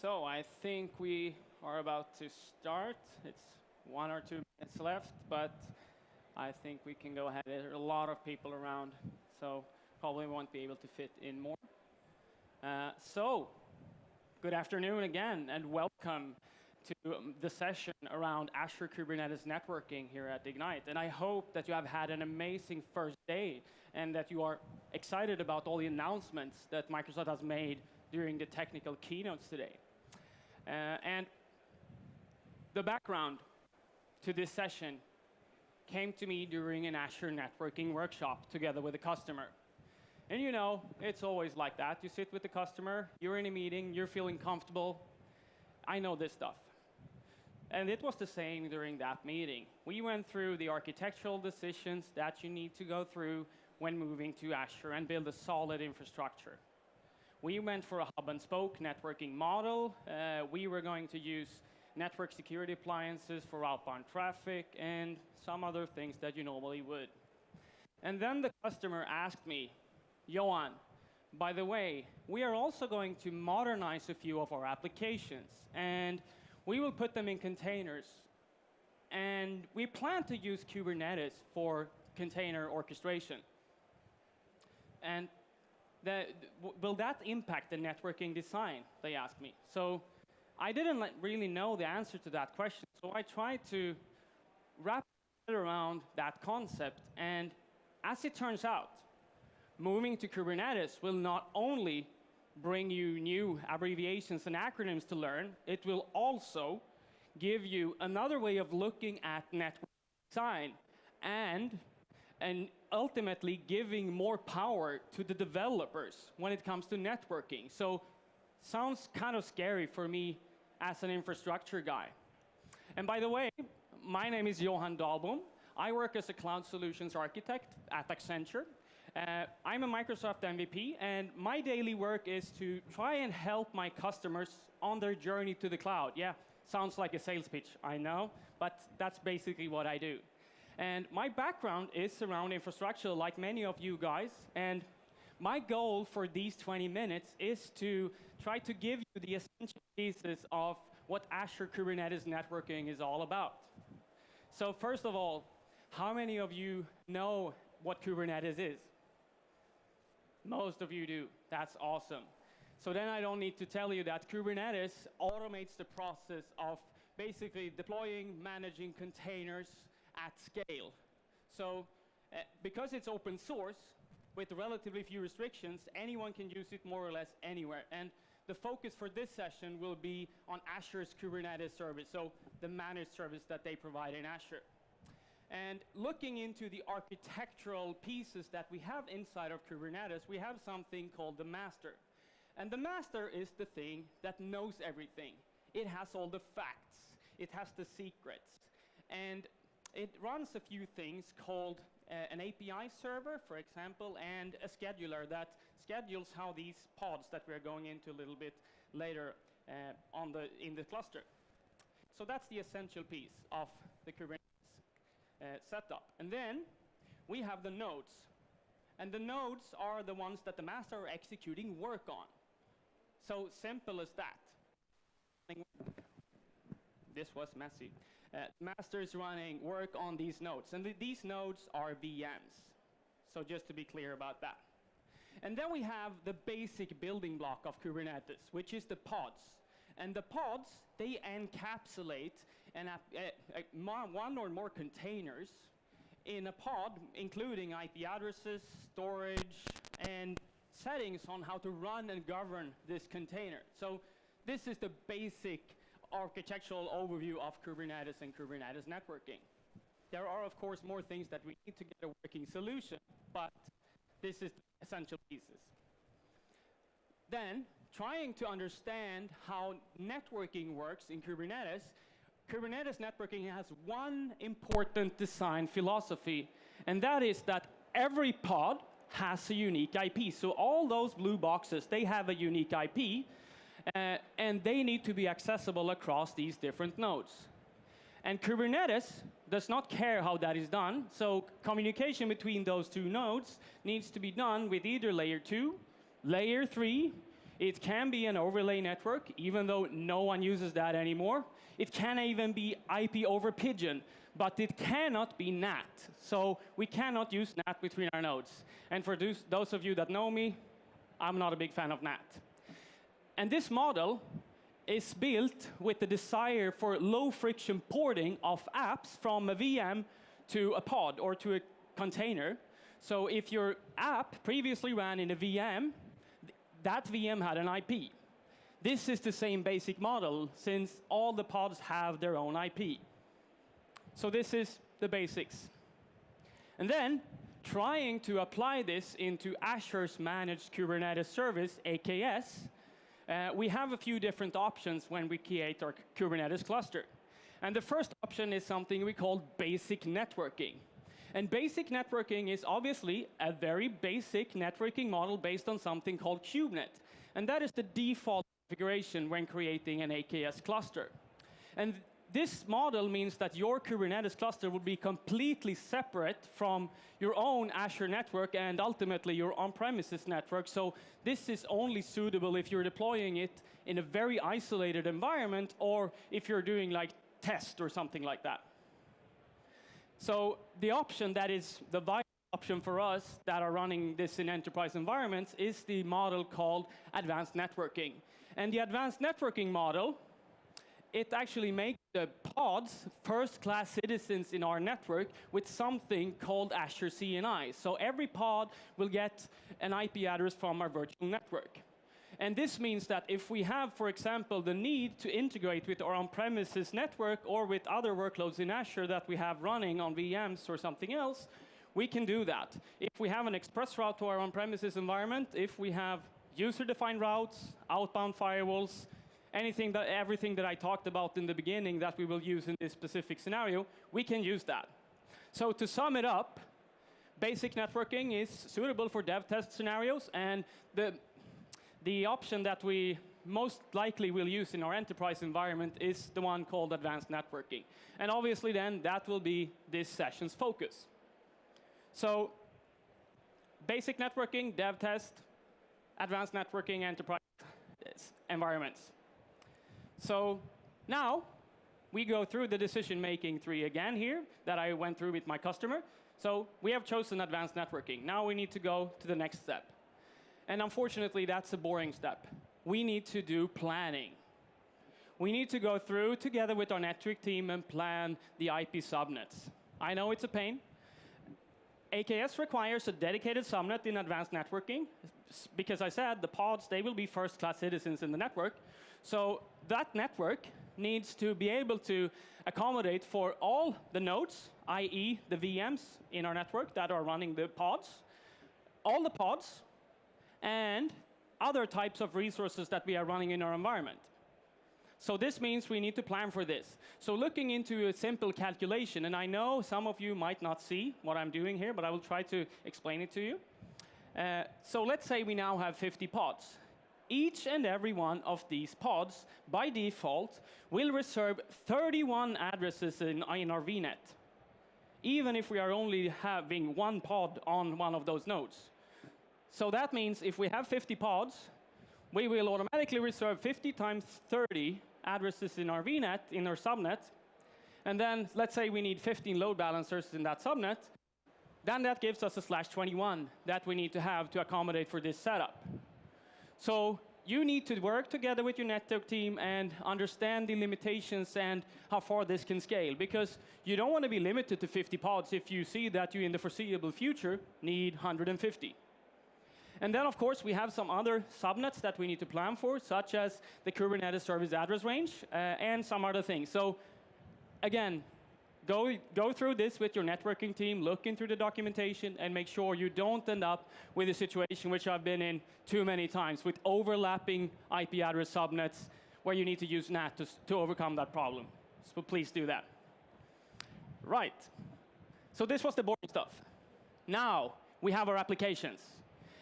So I think we are about to start. It's 1 or 2 minutes left, but I think we can go ahead. There are a lot of people around, so probably won't be able to fit in more. So, good afternoon again, and welcome to the session around Azure Kubernetes networking here at Ignite. And I hope that you have had an amazing first day and that you are excited about all the announcements that Microsoft has made during the technical keynotes today. And the background to this session came to me during an Azure networking workshop together with a customer. And you know, it's always like that. You sit with the customer, you're in a meeting, you're feeling comfortable. I know this stuff. And it was the same during that meeting. We went through the architectural decisions that you need to go through when moving to Azure and build a solid infrastructure. We went for a hub and spoke networking model. We were going to use network security appliances for outbound traffic and some other things that you normally would. And then the customer asked me, Johan, by the way, we are also going to modernize a few of our applications, and we will put them in containers. And we plan to use Kubernetes for container orchestration. And will that impact the networking design, they asked me. So I didn't really know the answer to that question, so I tried to wrap it around that concept. And as it turns out, moving to Kubernetes will not only bring you new abbreviations and acronyms to learn, it will also give you another way of looking at network design and ultimately giving more power to the developers when it comes to networking. So sounds kind of scary for me as an infrastructure guy. And by the way, my name is Johan Dahlbom. I work as a cloud solutions architect at Accenture. I'm a Microsoft MVP, and my daily work is to try and help my customers on their journey to the cloud. Yeah, sounds like a sales pitch, I know, but that's basically what I do. And my background is around infrastructure, like many of you guys, and my goal for these 20 minutes is to try to give you the essential pieces of what Azure Kubernetes networking is all about. So first of all, how many of you know what Kubernetes is? Most of you do. That's awesome. So then I don't need to tell you that Kubernetes automates the process of basically deploying, managing containers at scale. So because it's open source, with relatively few restrictions, anyone can use it more or less anywhere. And the focus for this session will be on Azure's Kubernetes Service, so the managed service that they provide in Azure. And looking into the architectural pieces that we have inside of Kubernetes, we have something called the master. And the master is the thing that knows everything. It has all the facts. It has the secrets. And it runs a few things called an API server, for example, and a scheduler that schedules how these pods that we're going into a little bit later in the cluster. So that's the essential piece of the Kubernetes setup. And then we have the nodes. And the nodes are the ones that the master are executing work on. So simple as that. This was messy. Master is running work on these nodes. And these nodes are VMs. So just to be clear about that. And then we have the basic building block of Kubernetes, which is the pods. And the pods, they encapsulate one or more containers in a pod, including IP addresses, storage, and settings on how to run and govern this container. So this is the basic architectural overview of Kubernetes and Kubernetes networking. There are, of course, more things that we need to get a working solution, but this is the essential pieces. Then, trying to understand how networking works in Kubernetes, Kubernetes networking has one important design philosophy, and that is that every pod has a unique IP. So all those blue boxes, they have a unique IP, and they need to be accessible across these different nodes. And Kubernetes does not care how that is done, so communication between those two nodes needs to be done with either layer 2, layer 3, It can be an overlay network, even though no one uses that anymore. It can even be IP over Pigeon, but it cannot be NAT. So we cannot use NAT between our nodes. And for those of you that know me, I'm not a big fan of NAT. And this model is built with the desire for low-friction porting of apps from a VM to a pod or to a container. So if your app previously ran in a VM, that VM had an IP. This is the same basic model, since all the pods have their own IP. So this is the basics. And then, trying to apply this into Azure's Managed Kubernetes Service, AKS, we have a few different options when we create our Kubernetes cluster. And the first option is something we call basic networking. And basic networking is obviously a very basic networking model based on something called KubeNet. And that is the default configuration when creating an AKS cluster. And this model means that your Kubernetes cluster will be completely separate from your own Azure network and ultimately your on-premises network. So this is only suitable if you're deploying it in a very isolated environment or if you're doing like test or something like that. So the option that is the viable option for us that are running this in enterprise environments is the model called advanced networking. And the advanced networking model, it actually makes the pods first-class citizens in our network with something called Azure CNI. So every pod will get an IP address from our virtual network. And this means that if we have, for example, the need to integrate with our on-premises network or with other workloads in Azure that we have running on VMs or something else, we can do that. If we have an express route to our on-premises environment, if we have user-defined routes, outbound firewalls, everything that I talked about in the beginning that we will use in this specific scenario, we can use that. So to sum it up, basic networking is suitable for dev test scenarios, and the option that we most likely will use in our enterprise environment is the one called advanced networking. And obviously then, that will be this session's focus. So basic networking, dev test, advanced networking, enterprise environments. So now we go through the decision-making tree again here that I went through with my customer. So we have chosen advanced networking. Now we need to go to the next step. And unfortunately, that's a boring step. We need to do planning. We need to go through together with our network team and plan the IP subnets. I know it's a pain. AKS requires a dedicated subnet in advanced networking because I said the pods, they will be first-class citizens in the network. So that network needs to be able to accommodate for all the nodes, i.e. the VMs in our network that are running the pods, all the pods, and other types of resources that we are running in our environment. So this means we need to plan for this. So looking into a simple calculation, and I know some of you might not see what I'm doing here, but I will try to explain it to you. So let's say we now have 50 pods. Each and every one of these pods, by default, will reserve 31 addresses in our VNet, even if we are only having one pod on one of those nodes. So that means if we have 50 pods, we will automatically reserve 50 times 30 addresses in our VNet, in our subnet. And then let's say we need 15 load balancers in that subnet. Then that gives us a /21 that we need to have to accommodate for this setup. So you need to work together with your network team and understand the limitations and how far this can scale, because you don't want to be limited to 50 pods if you see that you in the foreseeable future need 150. And then, of course, we have some other subnets that we need to plan for, such as the Kubernetes service address range and some other things. So again, go through this with your networking team, look into the documentation, and make sure you don't end up with a situation which I've been in too many times, with overlapping IP address subnets where you need to use NAT to overcome that problem. So please do that. Right. So this was the boring stuff. Now we have our applications.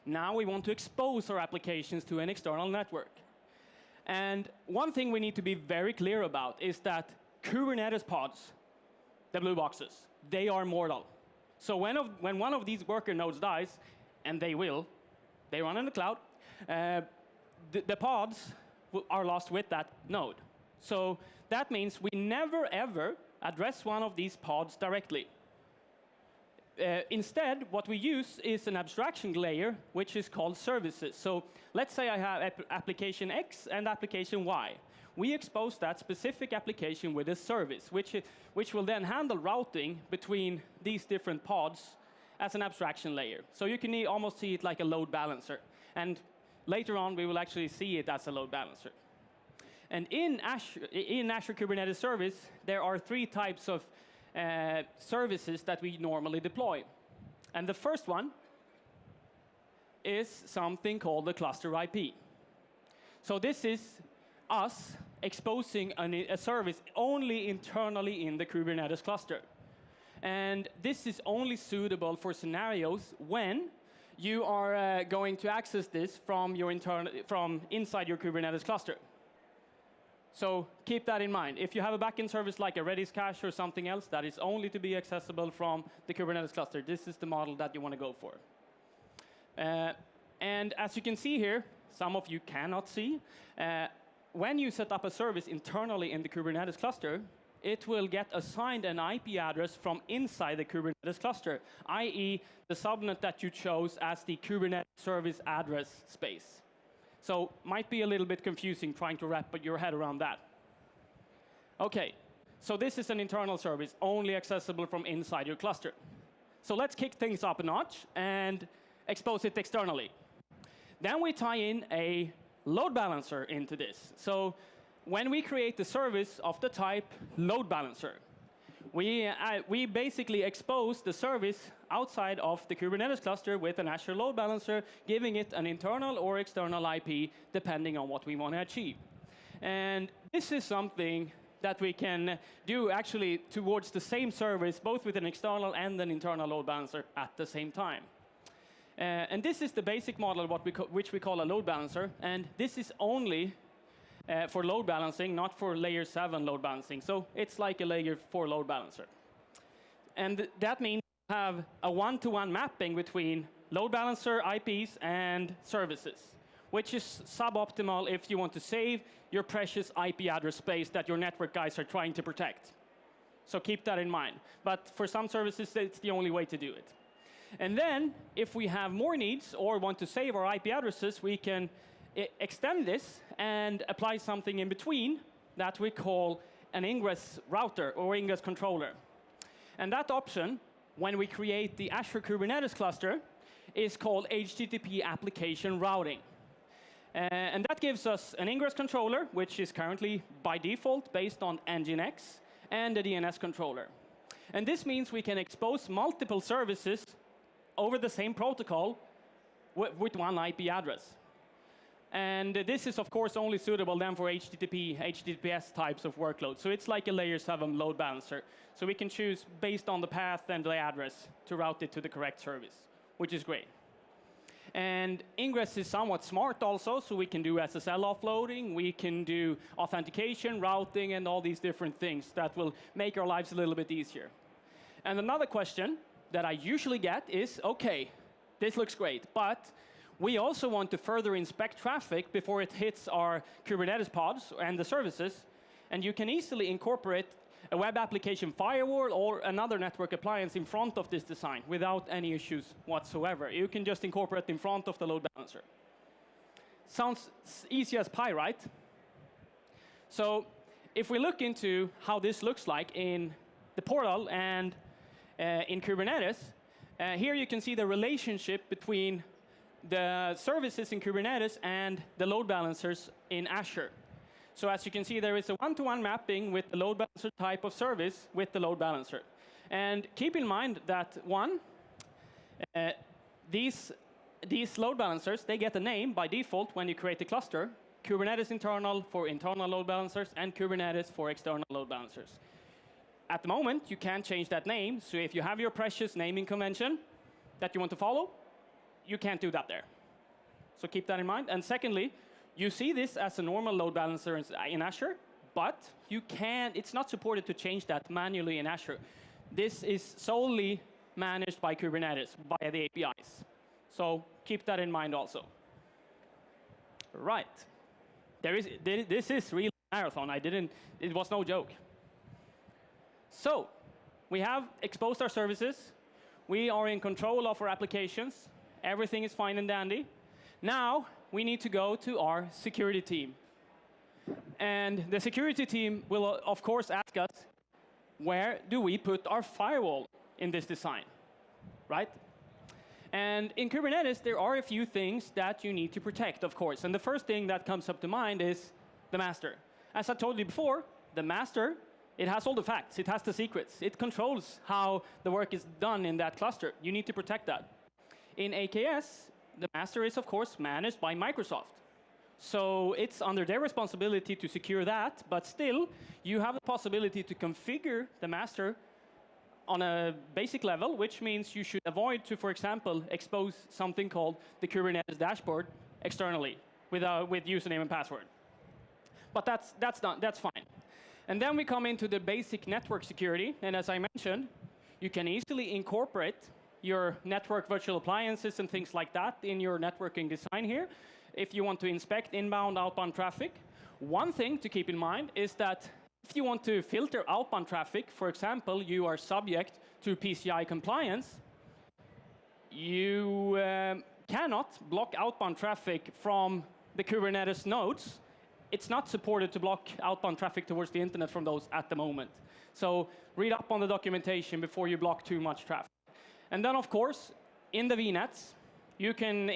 Now we want to expose our applications to an external network. And one thing we need to be very clear about is that Kubernetes pods, the blue boxes, they are mortal. So when one of these worker nodes dies, and they will, they run in the cloud, the pods are lost with that node. So that means we never, ever address one of these pods directly. Instead, what we use is an abstraction layer, which is called services. So let's say I have application X and application Y. We expose that specific application with a service, which will then handle routing between these different pods as an abstraction layer. So you can almost see it like a load balancer. And later on, we will actually see it as a load balancer. And in Azure Kubernetes Service, there are 3 types of services that we normally deploy. And the first one is something called the cluster IP. So this is us exposing a service only internally in the Kubernetes cluster. And this is only suitable for scenarios when you are going to access this from inside your Kubernetes cluster. So keep that in mind. If you have a backend service like a Redis cache or something else that is only to be accessible from the Kubernetes cluster, this is the model that you want to go for. And as you can see here, some of you cannot see, when you set up a service internally in the Kubernetes cluster, it will get assigned an IP address from inside the Kubernetes cluster, i.e. the subnet that you chose as the Kubernetes service address space. So might be a little bit confusing trying to wrap your head around that. OK, so this is an internal service only accessible from inside your cluster. So let's kick things up a notch and expose it externally. Then we tie in a load balancer into this. So when we create the service of the type load balancer, we basically expose the service outside of the Kubernetes cluster with an Azure load balancer, giving it an internal or external IP, depending on what we want to achieve. And this is something that we can do actually towards the same service, both with an external and an internal load balancer at the same time. And this is the basic model, which we call a load balancer. And this is only for load balancing, not for layer 7 load balancing. So it's like a layer 4 load balancer. And that means you have a one-to-one mapping between load balancer IPs and services, which is suboptimal if you want to save your precious IP address space that your network guys are trying to protect. So keep that in mind. But for some services, it's the only way to do it. And then, if we have more needs or want to save our IP addresses, we can extend this and apply something in between that we call an ingress router or ingress controller. And that option, when we create the Azure Kubernetes cluster, is called HTTP application routing. And that gives us an ingress controller, which is currently by default based on Nginx, and a DNS controller. And this means we can expose multiple services over the same protocol with one IP address. And this is, of course, only suitable then for HTTPS types of workloads. So it's like a layer 7 load balancer. So we can choose based on the path and the address to route it to the correct service, which is great. And ingress is somewhat smart also, so we can do SSL offloading, we can do authentication, routing, and all these different things that will make our lives a little bit easier. And another question that I usually get is, OK, this looks great, but we also want to further inspect traffic before it hits our Kubernetes pods and the services. And you can easily incorporate a web application firewall or another network appliance in front of this design without any issues whatsoever. You can just incorporate in front of the load balancer. Sounds easy as pie, right? So if we look into how this looks like in the portal and in Kubernetes, here you can see the relationship between the services in Kubernetes and the load balancers in Azure. So as you can see, there is a one-to-one mapping with the load balancer type of service with the load balancer. And keep in mind that, one, these load balancers, they get a name by default when you create a cluster. Kubernetes internal for internal load balancers and Kubernetes for external load balancers. At the moment, you can't change that name. So if you have your precious naming convention that you want to follow, you can't do that there. So keep that in mind. And secondly, you see this as a normal load balancer in Azure, but it's not supported to change that manually in Azure. This is solely managed by Kubernetes via the APIs. So keep that in mind also. Right. This is really a marathon. It was no joke. So, we have exposed our services. We are in control of our applications. Everything is fine and dandy. Now, we need to go to our security team. And the security team will, of course, ask us, where do we put our firewall in this design, right? And in Kubernetes, there are a few things that you need to protect, of course. And the first thing that comes up to mind is the master. As I told you before, the master, it has all the facts. It has the secrets. It controls how the work is done in that cluster. You need to protect that. In AKS, the master is, of course, managed by Microsoft. So it's under their responsibility to secure that, but still, you have the possibility to configure the master on a basic level, which means you should avoid to, for example, expose something called the Kubernetes dashboard externally with username and password. But that's fine. And then we come into the basic network security, and as I mentioned, you can easily incorporate your network virtual appliances and things like that in your networking design here. If you want to inspect inbound, outbound traffic, one thing to keep in mind is that if you want to filter outbound traffic, for example, you are subject to PCI compliance, you cannot block outbound traffic from the Kubernetes nodes. It's not supported to block outbound traffic towards the internet from those at the moment. So read up on the documentation before you block too much traffic. And then, of course, in the VNets, you can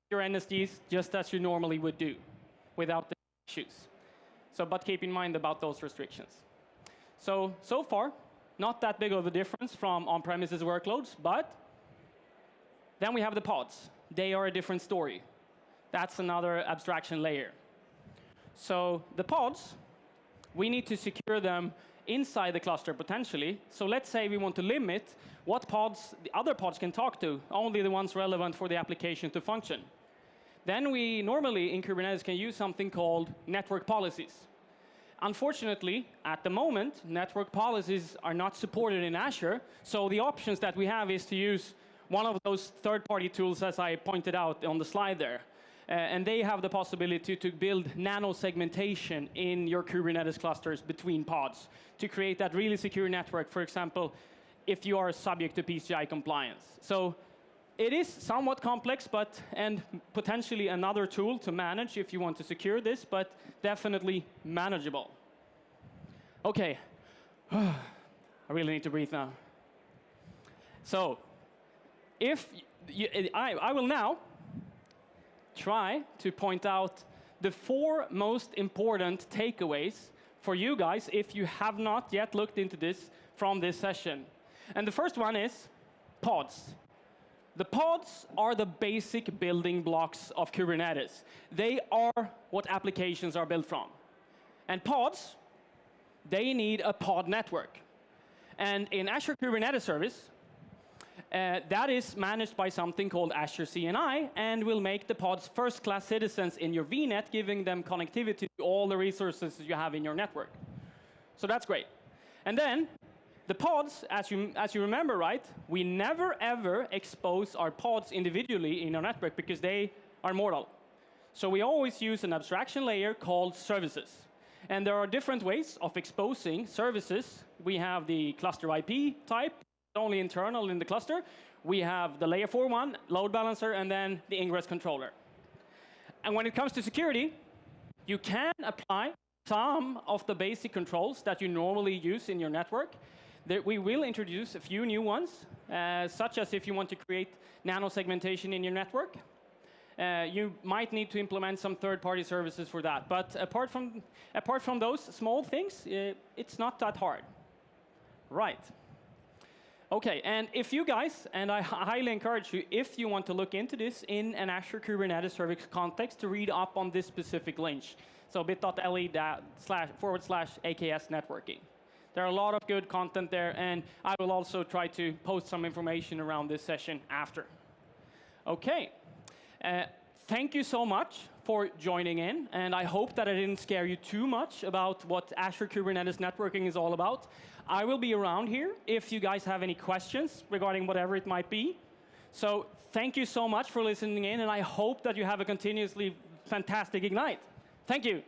your NSDs just as you normally would do without the issues. So, but keep in mind about those restrictions. So far, not that big of a difference from on-premises workloads, but then we have the pods. They are a different story. That's another abstraction layer. So the pods, we need to secure them inside the cluster potentially. So let's say we want to limit what pods the other pods can talk to, only the ones relevant for the application to function. Then we normally in Kubernetes can use something called network policies. Unfortunately, at the moment, network policies are not supported in Azure, so the options that we have is to use one of those third-party tools as I pointed out on the slide there. And they have the possibility to build nano segmentation in your Kubernetes clusters between pods to create that really secure network, for example, if you are subject to PCI compliance. So it is somewhat complex, and potentially another tool to manage if you want to secure this, but definitely manageable. OK. I really need to breathe now. So I will now try to point out the 4 most important takeaways for you guys if you have not yet looked into this from this session. And the first one is pods. The pods are the basic building blocks of Kubernetes. They are what applications are built from. And pods, they need a pod network. And in Azure Kubernetes Service, that is managed by something called Azure CNI and will make the pods first-class citizens in your VNet, giving them connectivity to all the resources you have in your network. So that's great. And then the pods, as you remember, right, we never, ever expose our pods individually in our network because they are mortal. So we always use an abstraction layer called services. And there are different ways of exposing services. We have the cluster IP type, only internal in the cluster. We have the layer 4 one, load balancer, and then the ingress controller. And when it comes to security, you can apply some of the basic controls that you normally use in your network. We will introduce a few new ones, such as if you want to create nano segmentation in your network. You might need to implement some third-party services for that. But apart from those small things, it's not that hard. Right. OK, and if you guys, and I highly encourage you, if you want to look into this in an Azure Kubernetes Service context, to read up on this specific link. So bit.ly//AKS networking. There are a lot of good content there, and I will also try to post some information around this session after. OK. Thank you so much for joining in, and I hope that I didn't scare you too much about what Azure Kubernetes Networking is all about. I will be around here if you guys have any questions regarding whatever it might be. So thank you so much for listening in, and I hope that you have a continuously fantastic Ignite. Thank you.